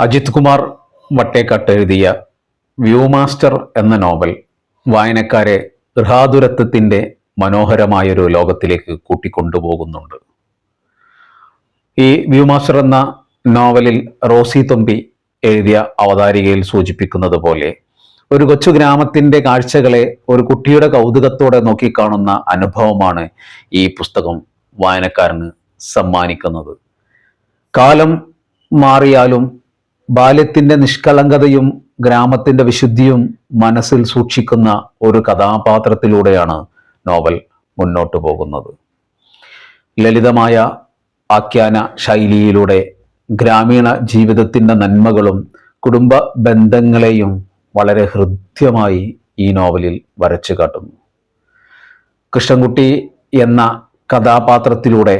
അജിത് കുമാർ വട്ടേക്കാട്ട് എഴുതിയ വ്യൂമാസ്റ്റർ എന്ന നോവൽ വായനക്കാരെ ഗൃഹാതുരത്വത്തിൻ്റെ മനോഹരമായൊരു ലോകത്തിലേക്ക് കൂട്ടിക്കൊണ്ടുപോകുന്നുണ്ട്. ഈ വ്യൂമാസ്റ്റർ എന്ന നോവലിൽ റോസി തൊമ്പി എഴുതിയ അവതാരികയിൽ സൂചിപ്പിക്കുന്നത് പോലെ ഒരു കൊച്ചു ഗ്രാമത്തിൻ്റെ കാഴ്ചകളെ ഒരു കുട്ടിയുടെ കൗതുകത്തോടെ നോക്കിക്കാണുന്ന അനുഭവമാണ് ഈ പുസ്തകം വായനക്കാരന് സമ്മാനിക്കുന്നത്. കാലം മാറിയാലും ബാല്യത്തിൻ്റെ നിഷ്കളങ്കതയും ഗ്രാമത്തിൻ്റെ വിശുദ്ധിയും മനസ്സിൽ സൂക്ഷിക്കുന്ന ഒരു കഥാപാത്രത്തിലൂടെയാണ് നോവൽ മുന്നോട്ട് പോകുന്നത്. ലളിതമായ ആഖ്യാന ശൈലിയിലൂടെ ഗ്രാമീണ ജീവിതത്തിൻ്റെ നന്മകളും കുടുംബ ബന്ധങ്ങളെയും വളരെ ഹൃദ്യമായി ഈ നോവലിൽ വരച്ചു കാട്ടുന്നു. കൃഷ്ണൻകുട്ടി എന്ന കഥാപാത്രത്തിലൂടെ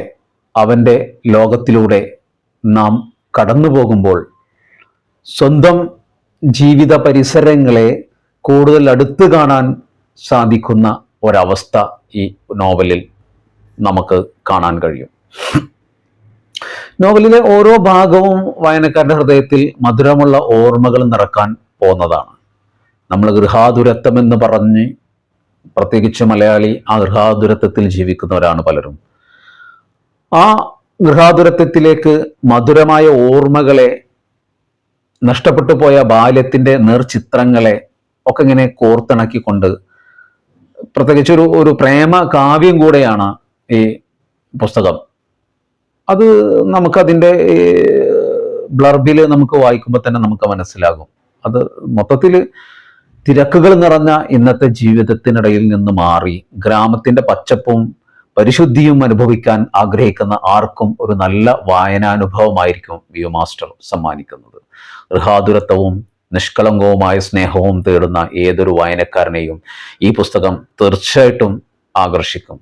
അവൻ്റെ ലോകത്തിലൂടെ നാം കടന്നു പോകുമ്പോൾ സ്വന്തം ജീവിത പരിസരങ്ങളെ കൂടുതൽ അടുത്ത് കാണാൻ സാധിക്കുന്ന ഒരവസ്ഥ ഈ നോവലിൽ നമുക്ക് കാണാൻ കഴിയും. നോവലിലെ ഓരോ ഭാഗവും വായനക്കാരുടെ ഹൃദയത്തിൽ മധുരമുള്ള ഓർമ്മകൾ നിറക്കാൻ പോകുന്നതാണ്. നമ്മൾ ഗൃഹാതുരത്വം എന്ന് പറഞ്ഞ്, പ്രത്യേകിച്ച് മലയാളി ആ ഗൃഹാതുരത്വത്തിൽ ജീവിക്കുന്നവരാണ് പലരും. ആ ഗൃഹാതുരത്വത്തിലേക്ക് മധുരമായ ഓർമ്മകളെ, നഷ്ടപ്പെട്ടു പോയ ബാല്യത്തിൻ്റെ നേർചിത്രങ്ങളെ ഒക്കെ ഇങ്ങനെ കോർത്തിണക്കിക്കൊണ്ട്, പ്രത്യേകിച്ച് ഒരു പ്രേമ കാവ്യം കൂടെയാണ് ഈ പുസ്തകം. അത് നമുക്കതിൻ്റെ ബ്ലർബിൽ നമുക്ക് വായിക്കുമ്പോൾ തന്നെ നമുക്ക് മനസ്സിലാകും. അത് മൊത്തത്തിൽ തിരക്കുകൾ നിറഞ്ഞ ഇന്നത്തെ ജീവിതത്തിനിടയിൽ നിന്ന് മാറി ഗ്രാമത്തിൻ്റെ പച്ചപ്പും പരിശുദ്ധിയും അനുഭവിക്കാൻ ആഗ്രഹിക്കുന്ന ആർക്കും ഒരു നല്ല വായനാനുഭവമായിരിക്കും വ്യൂമാസ്റ്റർ സമ്മാനിക്കുന്നത്. ഗൃഹാതുരത്വവും നിഷ്കളങ്കവുമായ സ്നേഹവും തേടുന്ന ഏതൊരു വായനക്കാരനെയും ഈ പുസ്തകം തീർച്ചയായിട്ടും ആകർഷിക്കും.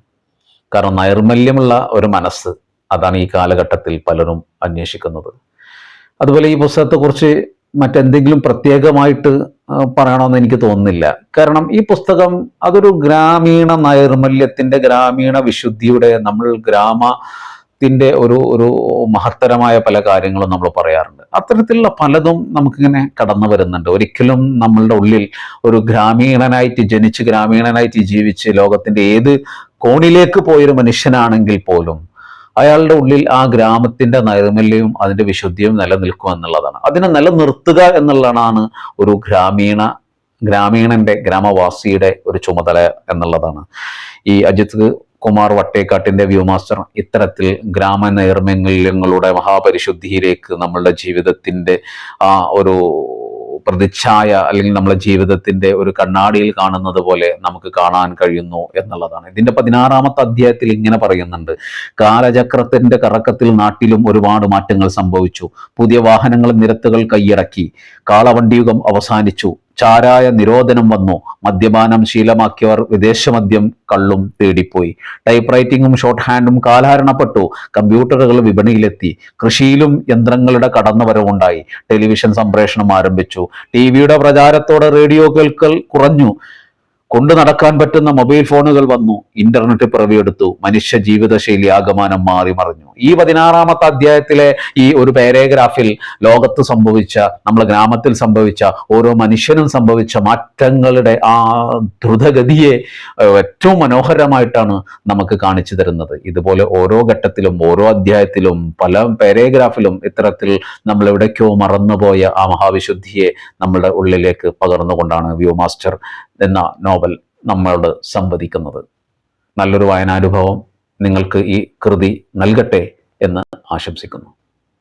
കാരണം നൈർമല്യമുള്ള ഒരു മനസ്സ്, അതാണ് ഈ കാലഘട്ടത്തിൽ പലരും അന്വേഷിക്കുന്നത്. അതുപോലെ ഈ പുസ്തകത്തെക്കുറിച്ച് മറ്റെന്തെങ്കിലും പ്രത്യേകമായിട്ട് പറയണമെന്ന് എനിക്ക് തോന്നുന്നില്ല. കാരണം ഈ പുസ്തകം അതൊരു ഗ്രാമീണ നൈർമല്യത്തിൻ്റെ, ഗ്രാമീണ വിശുദ്ധിയുടെ, നമ്മൾ ഗ്രാമത്തിൻ്റെ ഒരു മഹത്തരമായ പല കാര്യങ്ങളും നമ്മൾ പറയാറുണ്ട്. അത്തരത്തിലുള്ള പലതും നമുക്കിങ്ങനെ കടന്നു വരുന്നുണ്ട്. ഒരിക്കലും നമ്മളുടെ ഉള്ളിൽ ഒരു ഗ്രാമീണനായിട്ട് ജനിച്ച് ഗ്രാമീണനായിട്ട് ജീവിച്ച് ലോകത്തിൻ്റെ ഏത് കോണിലേക്ക് പോയൊരു മനുഷ്യനാണെങ്കിൽ പോലും അയാളുടെ ഉള്ളിൽ ആ ഗ്രാമത്തിൻ്റെ നൈർമല്യവും അതിൻ്റെ വിശുദ്ധിയും നിലനിൽക്കും എന്നുള്ളതാണ്. അതിനെ നിലനിർത്തുക എന്നുള്ളതാണ് ഒരു ഗ്രാമീണന്റെ, ഗ്രാമവാസിയുടെ ഒരു ചുമതല എന്നുള്ളതാണ്. ഈ അജിത് കുമാർ വട്ടേക്കാട്ടിൻ്റെ വ്യൂമാസ്റ്റർ ഇത്തരത്തിൽ ഗ്രാമ നൈർമല്യങ്ങളുടെ മഹാപരിശുദ്ധിയിലേക്ക് നമ്മളുടെ ജീവിതത്തിൻ്റെ ആ ഒരു പ്രതിച്ഛായ, അല്ലെങ്കിൽ നമ്മളെ ജീവിതത്തിൻ്റെ ഒരു കണ്ണാടിയിൽ കാണുന്നത് പോലെ നമുക്ക് കാണാൻ കഴിയുന്നു എന്നുള്ളതാണ്. ഇതിൻ്റെ 16-ാമത്തെ അധ്യായത്തിൽ ഇങ്ങനെ പറയുന്നുണ്ട്: കാലചക്രത്തിൻ്റെ കറക്കത്തിൽ നാട്ടിലും ഒരുപാട് മാറ്റങ്ങൾ സംഭവിച്ചു. പുതിയ വാഹനങ്ങൾ നിരത്തുകൾ കൈയടക്കി. കാളവണ്ടിയുഗം അവസാനിച്ചു. ചാരായ നിരോധനം വന്നു. മദ്യപാനം ശീലമാക്കിയവർ വിദേശമദ്യം കള്ളും തേടിപ്പോയി. Type റൈറ്റിംഗും short ഹാൻഡും കാലഹരണപ്പെട്ടു. കമ്പ്യൂട്ടറുകൾ വിപണിയിലെത്തി. കൃഷിയിലും യന്ത്രങ്ങളുടെ കടന്നുവരവുണ്ടായി. ടെലിവിഷൻ സംപ്രേഷണം ആരംഭിച്ചു. ടിവിയുടെ പ്രചാരത്തോടെ റേഡിയോ കേൾക്കൽ കുറഞ്ഞു. കൊണ്ടു നടക്കാൻ പറ്റുന്ന മൊബൈൽ ഫോണുകൾ വന്നു. ഇന്റർനെറ്റ് പിറവിയെടുത്തു. മനുഷ്യ ജീവിതശൈലി ആകമാനം മാറി മറിഞ്ഞു. ഈ 16-ാമത്തെ അധ്യായത്തിലെ ഈ ഒരു പാരഗ്രാഫിൽ ലോകത്ത് സംഭവിച്ച, നമ്മളെ ഗ്രാമത്തിൽ സംഭവിച്ച, ഓരോ മനുഷ്യനും സംഭവിച്ച മാറ്റങ്ങളുടെ ആ ദ്രുതഗതിയെ ഏറ്റവും മനോഹരമായിട്ടാണ് നമുക്ക് കാണിച്ചു തരുന്നത്. ഇതുപോലെ ഓരോ ഘട്ടത്തിലും ഓരോ അധ്യായത്തിലും പല പാരഗ്രാഫിലും ഇത്തരത്തിൽ നമ്മൾ എവിടേക്കോ മറന്നുപോയ ആ മഹാവിശുദ്ധിയെ നമ്മളുടെ ഉള്ളിലേക്ക് പകർന്നുകൊണ്ടാണ് വ്യൂമാസ്റ്റർ എന്ന നോവൽ നമ്മളോട് സംവദിക്കുന്നത്. നല്ലൊരു വായനാനുഭവം നിങ്ങൾക്ക് ഈ കൃതി നൽകട്ടെ എന്ന് ആശംസിക്കുന്നു.